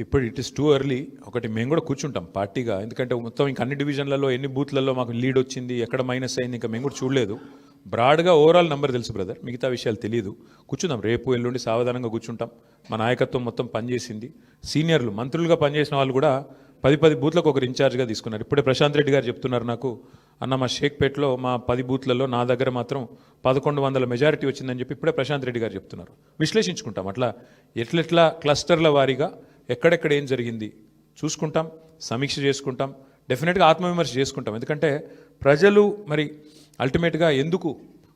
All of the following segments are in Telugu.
ఇప్పుడు ఇట్ ఇస్ టూ ఎర్లీ. ఒకటి మేము కూడా కూర్చుంటాం పార్టీగా, ఎందుకంటే మొత్తం ఇంకా అన్ని డివిజన్లలో ఎన్ని బూత్లలో మాకు లీడ్ వచ్చింది, ఎక్కడ మైనస్ అయింది, ఇంకా మేము కూడా చూడలేదు. బ్రాడ్గా ఓవరాల్ నెంబర్ తెలుసు బ్రదర్, మిగతా విషయాలు తెలియదు. కూర్చుందాం, రేపు ఎల్లుండి సావధానంగా కూర్చుంటాం. మా నాయకత్వం మొత్తం పనిచేసింది. సీనియర్లు మంత్రులుగా పనిచేసిన వాళ్ళు కూడా 10 బూత్లకు ఒకరు ఇన్ఛార్జ్గా తీసుకున్నారు. ఇప్పుడే ప్రశాంత్ రెడ్డి గారు చెప్తున్నారు నాకు, అన్న మా షేక్పేట్లో మా 10 బూత్లలో నా దగ్గర మాత్రం 1100 మెజారిటీ వచ్చిందని చెప్పి ఇప్పుడే ప్రశాంత్ రెడ్డి గారు చెప్తున్నారు. విశ్లేషించుకుంటాం, అట్లా ఎట్లెట్లా క్లస్టర్ల వారీగా ఎక్కడెక్కడ ఏం జరిగింది చూసుకుంటాం, సమీక్ష చేసుకుంటాం, డెఫినెట్గా ఆత్మవిమర్శ చేసుకుంటాం. ఎందుకంటే ప్రజలు మరి అల్టిమేట్గా ఎందుకు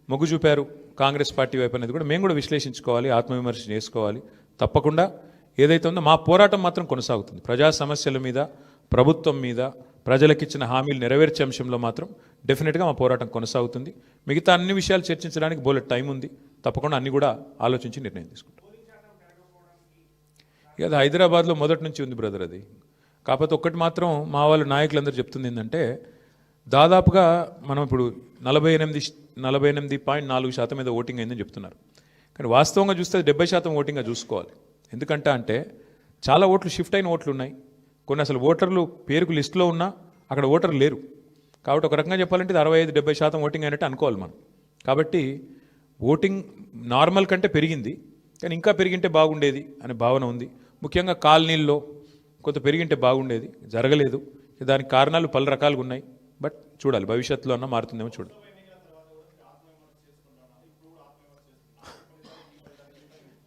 మొగ్గు చూపారు కాంగ్రెస్ పార్టీ వైపు అనేది కూడా మేము కూడా విశ్లేషించుకోవాలి, ఆత్మవిమర్శ చేసుకోవాలి. తప్పకుండా ఏదైతే ఉందో మా పోరాటం మాత్రం కొనసాగుతుంది. ప్రజా సమస్యల మీద, ప్రభుత్వం మీద, ప్రజలకిచ్చిన హామీలు నెరవేర్చే అంశంలో మాత్రం డెఫినెట్గా మా పోరాటం కొనసాగుతుంది. మిగతా అన్ని విషయాలు చర్చించడానికి బోలెట్ టైం ఉంది. తప్పకుండా అన్ని కూడా ఆలోచించి నిర్ణయం తీసుకుంటాం. ఇక అది హైదరాబాద్లో మొదటి నుంచి ఉంది బ్రదర్ అది. కాకపోతే ఒక్కటి మాత్రం మా వాళ్ళు నాయకులందరూ చెప్తుంది ఏంటంటే, దాదాపుగా మనం ఇప్పుడు 48.4% మీద ఓటింగ్ అయిందని చెప్తున్నారు. కానీ వాస్తవంగా చూస్తే 70% ఓటింగ్గా చూసుకోవాలి. ఎందుకంటే చాలా ఓట్లు షిఫ్ట్ అయిన ఓట్లు ఉన్నాయి, కొన్ని అసలు ఓటర్లు పేరుకు లిస్టులో ఉన్నా అక్కడ ఓటర్లు లేరు. కాబట్టి ఒక రకంగా చెప్పాలంటే ఇది 65-70% ఓటింగ్ అయినట్టు అనుకోవాలి మనం. కాబట్టి ఓటింగ్ నార్మల్ కంటే పెరిగింది, కానీ ఇంకా పెరిగింటే బాగుండేది అనే భావన ఉంది. ముఖ్యంగా కాలనీల్లో కొంత పెరిగింటే బాగుండేది, జరగలేదు. దానికి కారణాలు పలు రకాలుగా ఉన్నాయి. బట్ చూడాలి, భవిష్యత్తులో అన్నా మారుతుందేమో చూడాలి.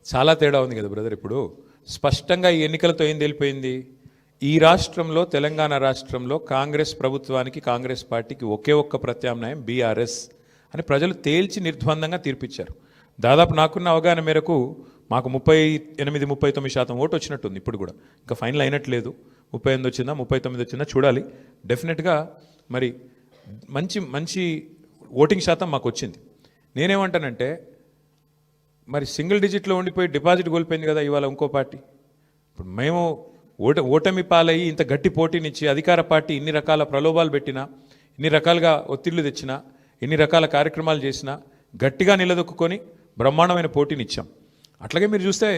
చాలా తేడా ఉంది కదా బ్రదర్. ఇప్పుడు స్పష్టంగా ఈ ఎన్నికలతో ఏం తెలిపోయింది, ఈ రాష్ట్రంలో, తెలంగాణ రాష్ట్రంలో కాంగ్రెస్ ప్రభుత్వానికి, కాంగ్రెస్ పార్టీకి ఒకే ఒక్క ప్రత్యామ్నాయం బీఆర్ఎస్ అని ప్రజలు తేల్చి నిర్ద్వందంగా తీర్పిచ్చారు. దాదాపు నాకున్న అవగాహన మేరకు మాకు 38-39% ఓటు వచ్చినట్టుంది. ఇప్పుడు కూడా ఇంకా ఫైనల్ అయినట్లేదు. 38 వచ్చిందా 39 వచ్చిందా చూడాలి. డెఫినెట్గా మరి మంచి ఓటింగ్ శాతం మాకు వచ్చింది. నేనేమంటానంటే, మరి సింగిల్ డిజిట్లో ఉండిపోయి డిపాజిట్ కోల్పోయింది కదా ఇవాళ ఇంకో పార్టీ. ఇప్పుడు మేము ఓటమి పాలయ్యి ఇంత గట్టి పోటీనిచ్చి అధికార పార్టీ ఇన్ని రకాల ప్రలోభాలు పెట్టినా, ఇన్ని రకాలుగా ఒత్తిళ్లు తెచ్చినా, ఎన్ని రకాల కార్యక్రమాలు చేసినా గట్టిగా నిలదొక్కుని బ్రహ్మాండమైన పోటీనిచ్చాం. అట్లాగే మీరు చూస్తే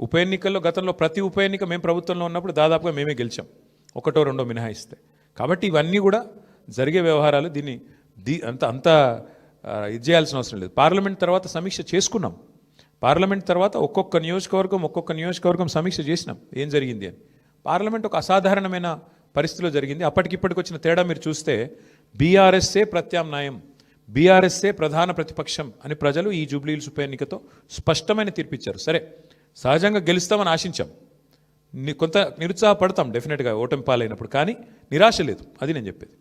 ఉప ఎన్నికల్లో గతంలో ప్రతి ఉప ఎన్నిక మేము ప్రభుత్వంలో ఉన్నప్పుడు దాదాపుగా మేమే గెలిచాం, 1-2 మినహాయిస్తే. కాబట్టి ఇవన్నీ కూడా జరిగే వ్యవహారాలు. దీన్ని అంత ఇది చేయాల్సిన అవసరం లేదు. పార్లమెంట్ తర్వాత సమీక్ష చేసుకున్నాం. పార్లమెంట్ తర్వాత ఒక్కొక్క నియోజకవర్గం సమీక్ష చేసినాం ఏం జరిగింది అని. పార్లమెంట్ ఒక అసాధారణమైన పరిస్థితిలో జరిగింది. అప్పటికిప్పటికి వచ్చిన తేడా మీరు చూస్తే బీఆర్ఎస్ఏ ప్రత్యామ్నాయం, బీఆర్ఎస్ఏ ప్రధాన ప్రతిపక్షం అని ప్రజలు ఈ జూబ్లీహిల్స్ ఉప ఎన్నికతో స్పష్టమైన తీర్పిచ్చారు. సరే, సహజంగా గెలుస్తామని ఆశించాం, కొంత నిరుత్సాహపడతాం డెఫినెట్గా ఓటమి పాలైనప్పుడు, కానీ నిరాశ లేదు. అది నేను చెప్పేది.